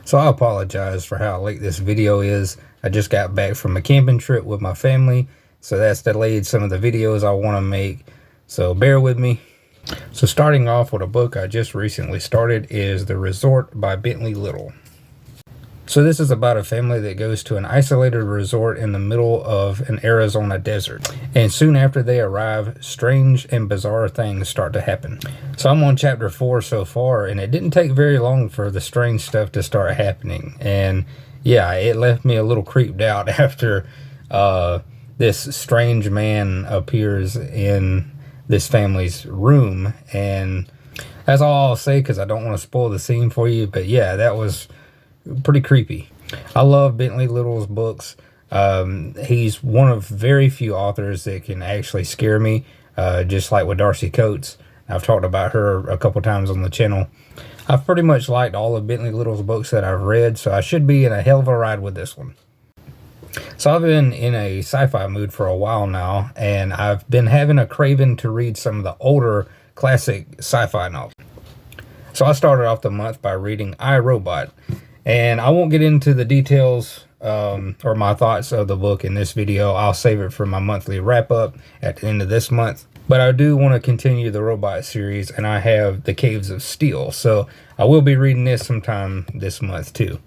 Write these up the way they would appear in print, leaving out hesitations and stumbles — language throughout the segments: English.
So I apologize for how late this video is. I just got back from a camping trip with my family, so that's delayed some of the videos I want to make, so bear with me. So starting off with a book I just recently started is The Resort by Bentley Little. So this is about a family that goes to an isolated resort in the middle of an Arizona desert. And soon after they arrive, strange and bizarre things start to happen. So I'm on chapter 4 so far, and it didn't take very long for the strange stuff to start happening. And yeah, it left me a little creeped out after this strange man appears in this family's room. And that's all I'll say because I don't want to spoil the scene for you. But yeah, that was pretty creepy. I love Bentley Little's books. He's one of very few authors that can actually scare me, just like with Darcy Coates. I've talked about her a couple times on the channel. I've pretty much liked all of Bentley Little's books that I've read, so I should be in a hell of a ride with this one. So I've been in a sci-fi mood for a while now, and I've been having a craving to read some of the older classic sci-fi novels. So I started off the month by reading Irobot. And I won't get into the details or my thoughts of the book in this video. I'll save it for my monthly wrap-up at the end of this month. But I do want to continue the robot series, and I have The Caves of Steel. So I will be reading this sometime this month too.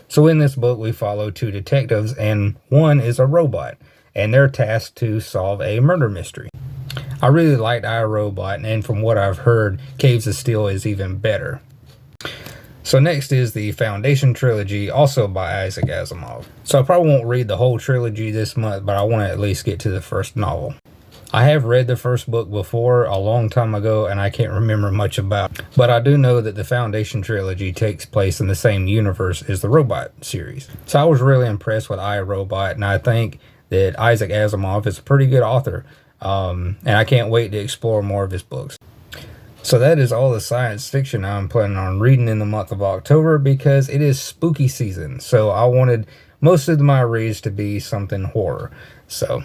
So in this book, we follow two detectives, and one is a robot, and they're tasked to solve a murder mystery. I really liked Irobot, and from what I've heard, Caves of Steel is even better. So next is the Foundation trilogy, also by Isaac Asimov. So I probably won't read the whole trilogy this month, but I want to at least get to the first novel. I have read the first book before a long time ago, and I can't remember much about it. But I do know that the Foundation trilogy takes place in the same universe as the Robot series. So I was really impressed with iRobot, and I think that Isaac Asimov is a pretty good author. And I can't wait to explore more of his books. So that is all the science fiction I'm planning on reading in the month of October because it is spooky season. So I wanted most of my reads to be something horror. So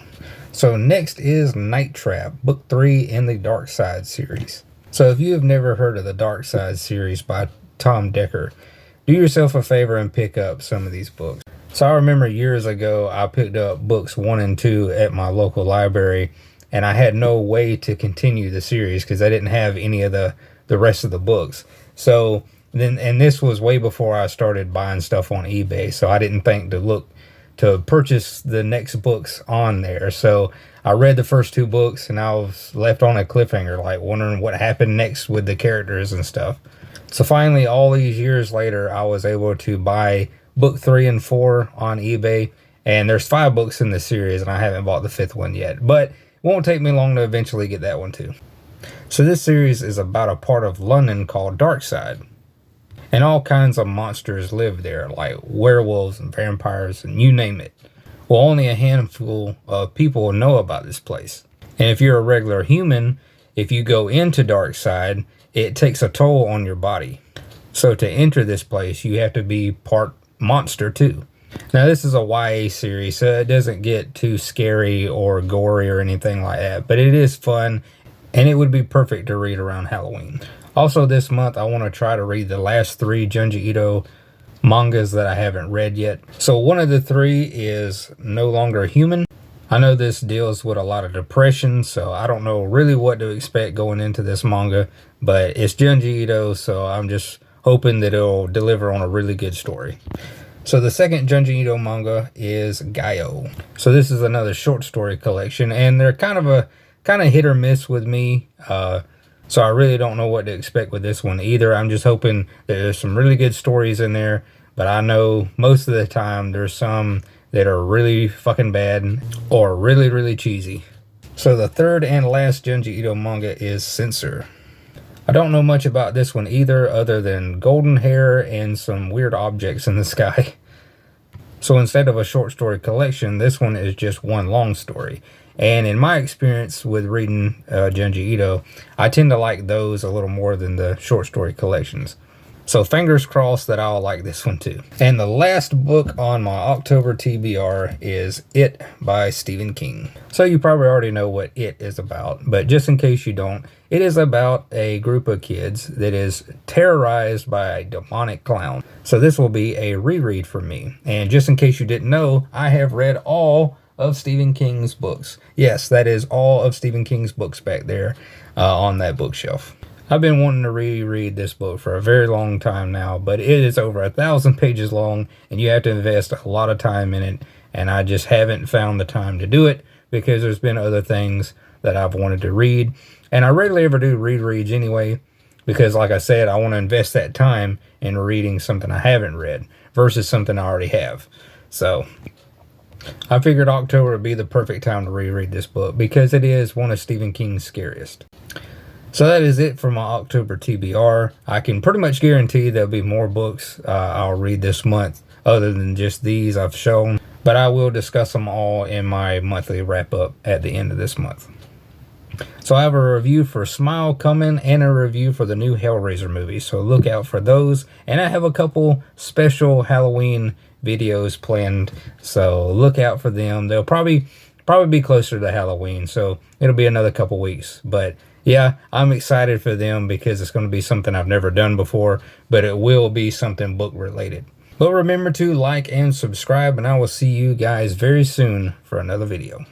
next is Night Trap, book 3 in the Dark Side series. So if you have never heard of the Dark Side series by Tom Decker, do yourself a favor and pick up some of these books. So I remember years ago I picked up books 1 and 2 at my local library, and I had no way to continue the series because I didn't have any of the rest of the books. So then, and this was way before I started buying stuff on eBay, so I didn't think to look to purchase the next books on there. So I read the first 2 books, and I was left on a cliffhanger, like wondering what happened next with the characters and stuff. So finally, all these years later, I was able to buy book 3 and 4 on eBay, and there's 5 books in the series, and I haven't bought the 5th one yet. But won't take me long to eventually get that one too. So this series is about a part of London called Darkside. And all kinds of monsters live there, like werewolves and vampires and you name it. Well, only a handful of people know about this place. And if you're a regular human, if you go into Darkside, it takes a toll on your body. So to enter this place, you have to be part monster too. Now this is a YA series, so it doesn't get too scary or gory or anything like that, but it is fun, and it would be perfect to read around Halloween. Also this month, I want to try to read the last 3 Junji Ito mangas that I haven't read yet. So one of the 3 is No Longer Human. I know this deals with a lot of depression, so I don't know really what to expect going into this manga, but it's Junji Ito, so I'm just hoping that it'll deliver on a really good story. So the second Junji Ito manga is Gaio. So this is another short story collection, and they're kind of hit or miss with me. So I really don't know what to expect with this one either. I'm just hoping that there's some really good stories in there, but I know most of the time there's some that are really fucking bad or really, really cheesy. So the third and last Junji Ito manga is Censor. I don't know much about this one either, other than golden hair and some weird objects in the sky. So instead of a short story collection, this one is just one long story. And in my experience with reading Junji Ito, I tend to like those a little more than the short story collections. So fingers crossed that I'll like this one too. And the last book on my October TBR is It by Stephen King. So you probably already know what It is about, but just in case you don't, it is about a group of kids that is terrorized by a demonic clown. So this will be a reread for me. And just in case you didn't know, I have read all of Stephen King's books. Yes, that is all of Stephen King's books back there on that bookshelf. I've been wanting to reread this book for a very long time now, but it is over 1,000 pages long, and you have to invest a lot of time in it, and I just haven't found the time to do it because there's been other things that I've wanted to read, and I rarely ever do rereads anyway, because like I said, I want to invest that time in reading something I haven't read versus something I already have. So I figured October would be the perfect time to reread this book because it is one of Stephen King's scariest. So that is it for my October TBR. I can pretty much guarantee there'll be more books I'll read this month other than just these I've shown, but I will discuss them all in my monthly wrap-up at the end of this month. So I have a review for Smile coming and a review for the new Hellraiser movie, so look out for those. And I have a couple special Halloween videos planned, so look out for them. They'll probably be closer to Halloween, so it'll be another couple weeks, but yeah, I'm excited for them because it's going to be something I've never done before, but it will be something book related. But remember to like and subscribe, and I will see you guys very soon for another video.